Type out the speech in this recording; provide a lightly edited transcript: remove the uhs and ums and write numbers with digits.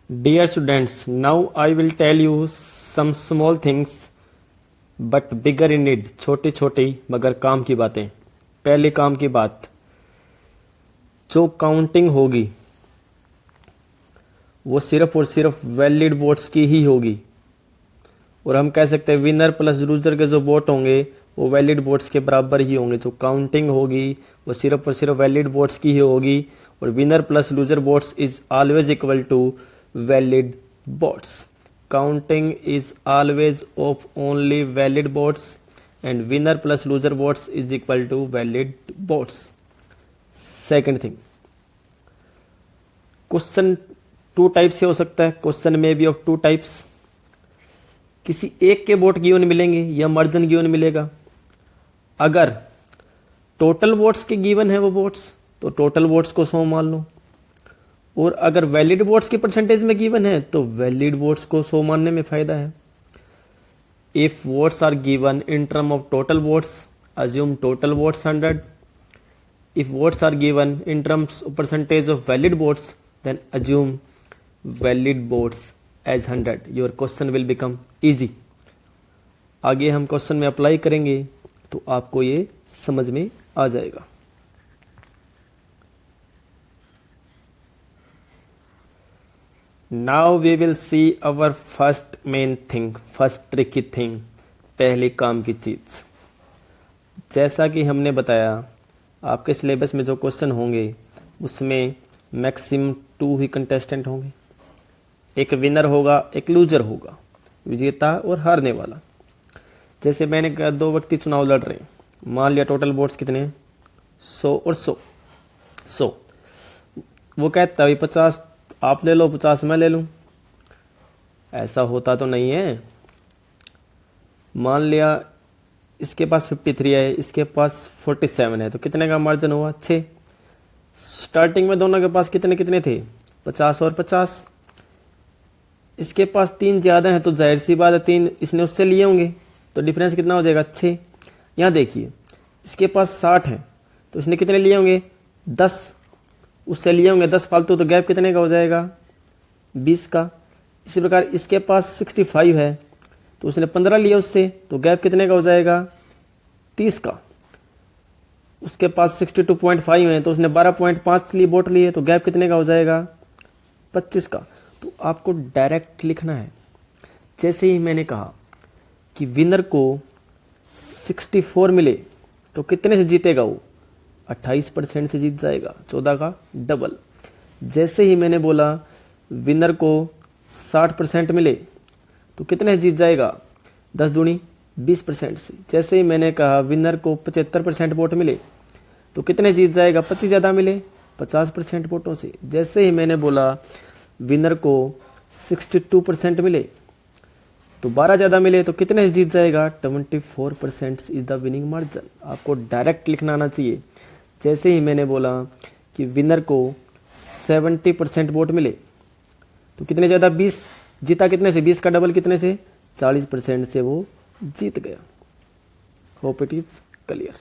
Dear students, now I will tell you some small things but bigger in need. छोटी छोटी मगर काम की बातें. पहले काम की बात, जो काउंटिंग होगी वो सिर्फ और सिर्फ वैलिड वोट्स की ही होगी. और हम कह सकते हैं विनर प्लस लूजर के जो वोट होंगे वो वैलिड वोट्स के बराबर ही होंगे. जो काउंटिंग होगी वो सिर्फ और सिर्फ वैलिड वोट्स की ही होगी. और winner plus loser votes is always equal to valid votes. Counting is always of only valid votes and winner plus loser votes is equal to valid votes. Second thing, question two type से हो सकता है. Question में भी of two types. किसी एक के vote given मिलेंगे या मार्जिन गिवन मिलेगा. अगर टोटल वोट्स के गिवन है वो वोट्स तो टोटल वोट्स को 100 मान लो. और अगर वैलिड वोट्स की परसेंटेज में गिवन है तो वैलिड वोट्स को 100 मानने में फायदा है. If votes are given in term of total votes, assume total votes 100. If votes are given in terms of percentage of valid votes, then assume valid votes as 100. Your question will become easy. आगे हम question में apply करेंगे तो आपको ये समझ में आ जाएगा. Now we will see our first main thing, first tricky thing, पहली काम की चीज. जैसा कि हमने बताया आपके सिलेबस में जो क्वेश्चन होंगे उसमें मैक्सिमम 2 ही कंटेस्टेंट होंगे. एक विनर होगा, एक लूजर होगा, विजेता और हारने वाला. जैसे मैंने कहा 2 व्यक्ति चुनाव लड़ रहे हैं. मान लिया टोटल वोट्स कितने हैं, 100 और 100. वो कहता है 50 आप ले लो, 50 मैं ले लूं. ऐसा होता तो नहीं है. मान लिया इसके पास 53 है, इसके पास 47 है, तो कितने का मार्जिन हुआ, 6. स्टार्टिंग में दोनों के पास कितने कितने थे, 50 और 50. इसके पास 3 ज्यादा है तो जाहिर सी बात है 3 इसने उससे लिए होंगे, तो डिफरेंस कितना हो जाएगा, 6. यहां देखिए इसके पास 60 है तो इसने कितने लिए होंगे, 10 उससे लिए होंगे, 10 फालतू, तो गैप कितने का हो जाएगा, 20 का. इसी प्रकार इसके पास 65 है तो उसने 15 लिया उससे, तो गैप कितने का हो जाएगा, 30 का. उसके पास 62.5 है तो उसने 12.5 लिए वोट लिए, तो गैप कितने का हो जाएगा, 25 का. तो आपको डायरेक्ट लिखना है. जैसे ही मैंने कहा कि विनर को 64 मिले तो कितने से जीतेगा, वो 28% से जीत जाएगा, 14 का डबल. जैसे ही मैंने बोला विनर को 60% मिले तो कितने से जीत जाएगा, 10 दूनी 20% से. जैसे ही मैंने कहा विनर को 75% वोट मिले तो कितने जीत जाएगा, 25 ज़्यादा मिले 50% वोटों से. जैसे ही मैंने बोला विनर को 62% मिले तो 12 ज़्यादा मिले तो कितने से जीत जाएगा, 24% इज द विनिंग मार्जिन. आपको डायरेक्ट लिखना आना चाहिए. जैसे ही मैंने बोला कि विनर को 70% वोट मिले तो कितने ज़्यादा, 20. जीता कितने से, 20 का डबल कितने से, 40% से वो जीत गया. Hope it is clear.